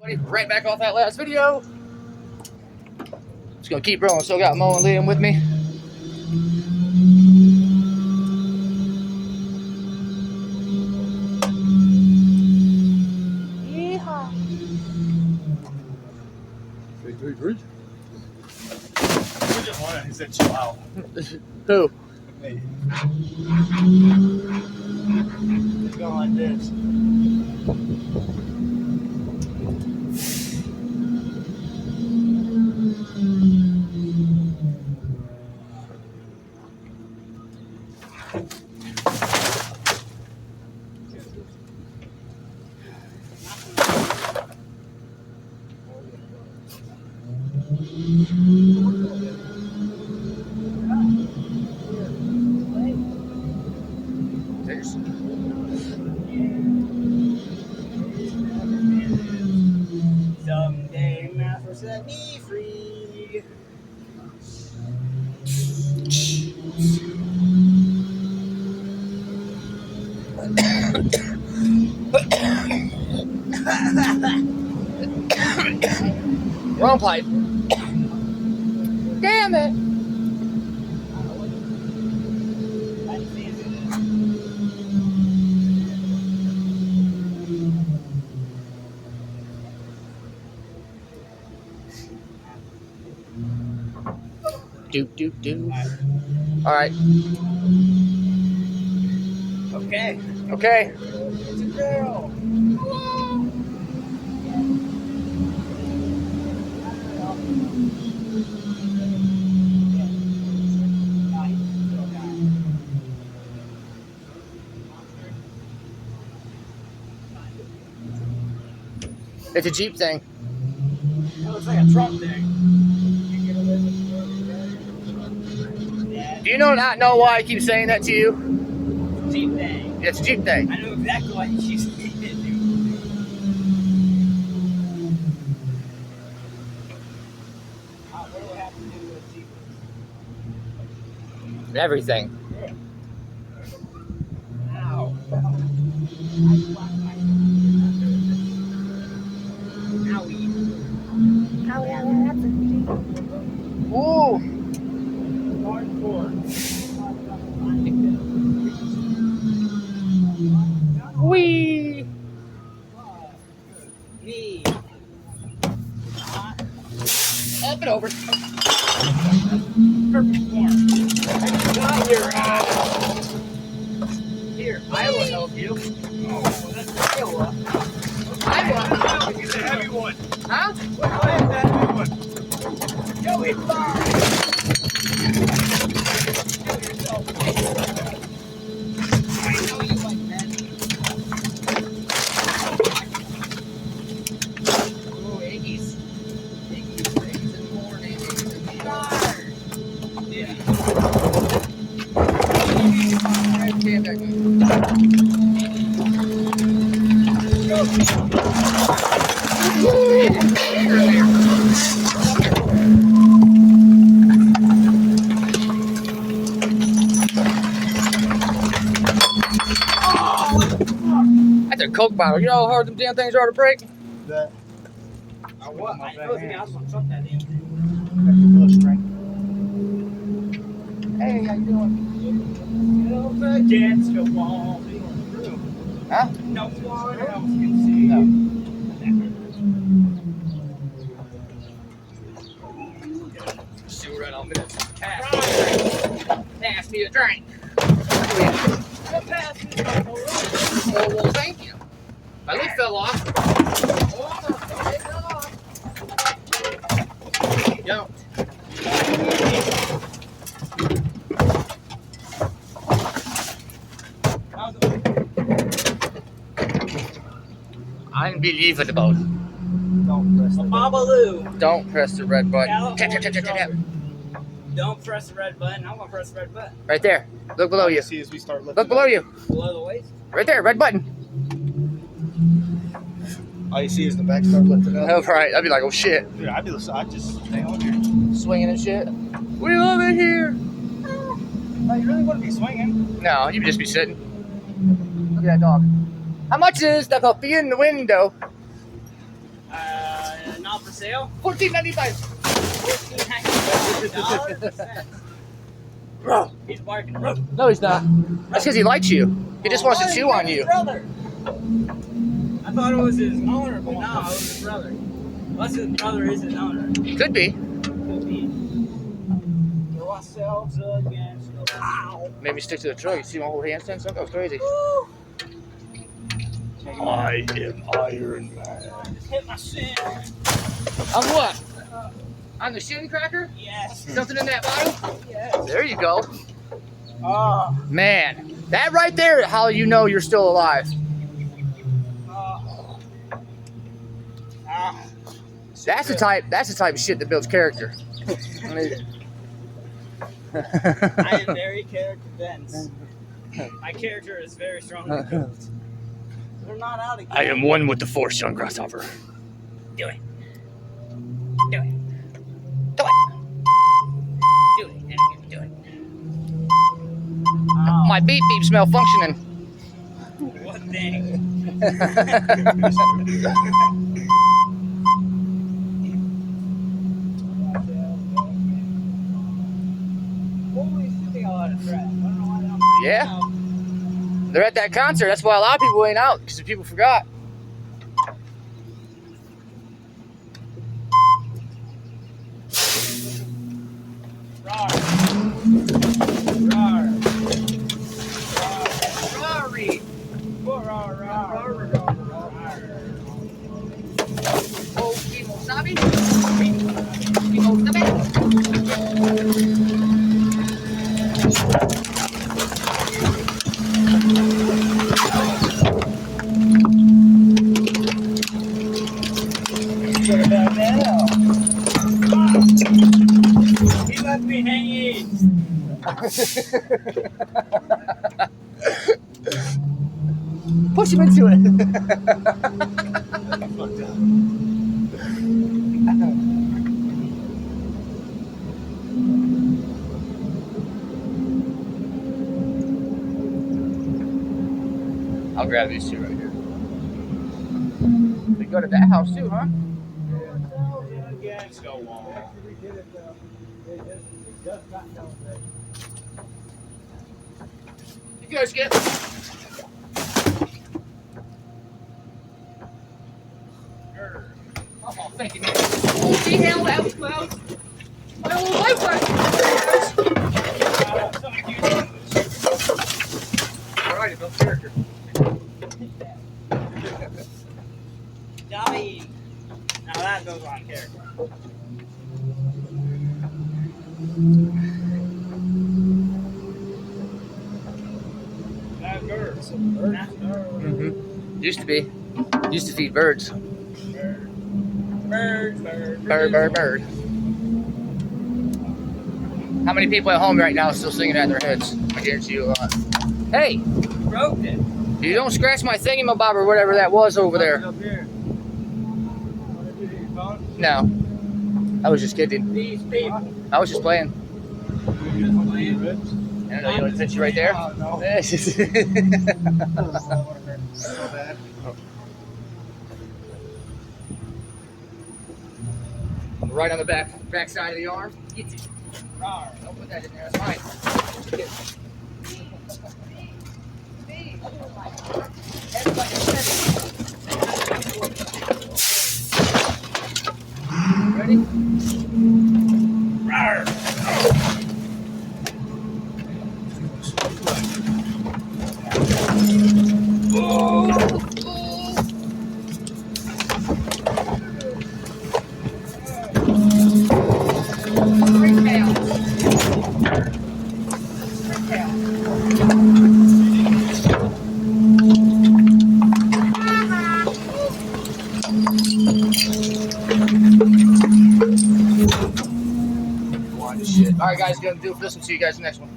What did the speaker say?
Right back off that last video. Just gonna keep rolling. Still got Mo and Liam with me. Yeehaw. 3, 3, 3. He just wanted. He said, "Chill out." Who? Me. It's going like this. Someday math will set me free. Wrong pipe. Damn it. Do. All right. Okay. Okay. It's a girl. It's a Jeep thing. That looks like a Trump thing. Do you not know why I keep saying that to you? Jeep thing. It's a Jeep thing. I know exactly what you keep saying. What do I have to do with Jeep? Everything. Ow. Ooh. Hardcore. Wee. Me. Up and over. Perfect form. Got your Here, I will help you. Oh, that's Iowa. Iowa. He's a heavy one. Huh? What is that heavy one? Joey, fire! I know you like that. Ooh, Iggy's. Iggy's in the morning. Yeah. That's a Coke bottle. You know how hard them damn things are to break? That. What? I know it's me. I was gonna truck that damn thing. Hey, how you doing? Against the wall. Huh? No one else can see. No. See right on minutes. Pass me a drink. Well, thank you. My lid fell off. Yo. Unbelievable. Don't press the Babaloo. Don't press the red button. Tap, tap, tap, tap, tap. Don't press the red button. I'm gonna press the red button. Right there. Look below you. See as we start looking. Look below you. Below the waist. Right there, red button. All you see is the back start lifting up. Oh, right. I'd be like, oh shit. Dude, I'd just stay on here. Swinging and shit. We love it here. No, you really want to be swinging. No, you'd just be sitting. Look at that dog. How much is the puppy in the window? sale? $14.95. $14.95. Bro. He's barking. No, he's not. That's because he likes you. He just wants to chew on you. Brother. I thought it was his owner, but no, it was his brother. Unless his brother is his owner. Could be. Could be. Throw ourselves against the wall. Maybe stick to the truck. You see my whole handstand stuff? That was crazy. I am Iron Man. Just hit my shin. On what? On the shin cracker? Yes. Something in that bottle? Yes. There you go. Oh. Man, that right there, how you know you're still alive. That's the type of shit that builds character. I am very character dense. My character is very strongly built. They're not out again. I am one with the Force, young grasshopper. Do it. Do it. Do it. Do it. Do it. My beep beep's malfunctioning. What thing? Yeah. They're at that concert. That's why a lot of people ain't out, because people forgot. He left me hanging. Push him into it. I'll grab these two right here. We go to that house too, huh? Against the wall. You guys get. Oh, thank you, man. Holy hell, that was close. My whole life was. Alright, about character. Dolly. Now that goes on character. That birds. Mm-hmm. Used to be. Used to feed birds. Bird. Bird. How many people at home right now are still singing that in their heads? I guarantee you a lot. Hey! Broke it. You don't scratch my thingamabob or whatever that was over there. Up here. No. I was just kidding. These people. I was just playing. I don't know, you want to pitch you right there? No. Right on the back side of the arm. Get it. Don't put that in there, that's fine. Ready? Alright guys, gonna do it for this one. See you guys in the next one.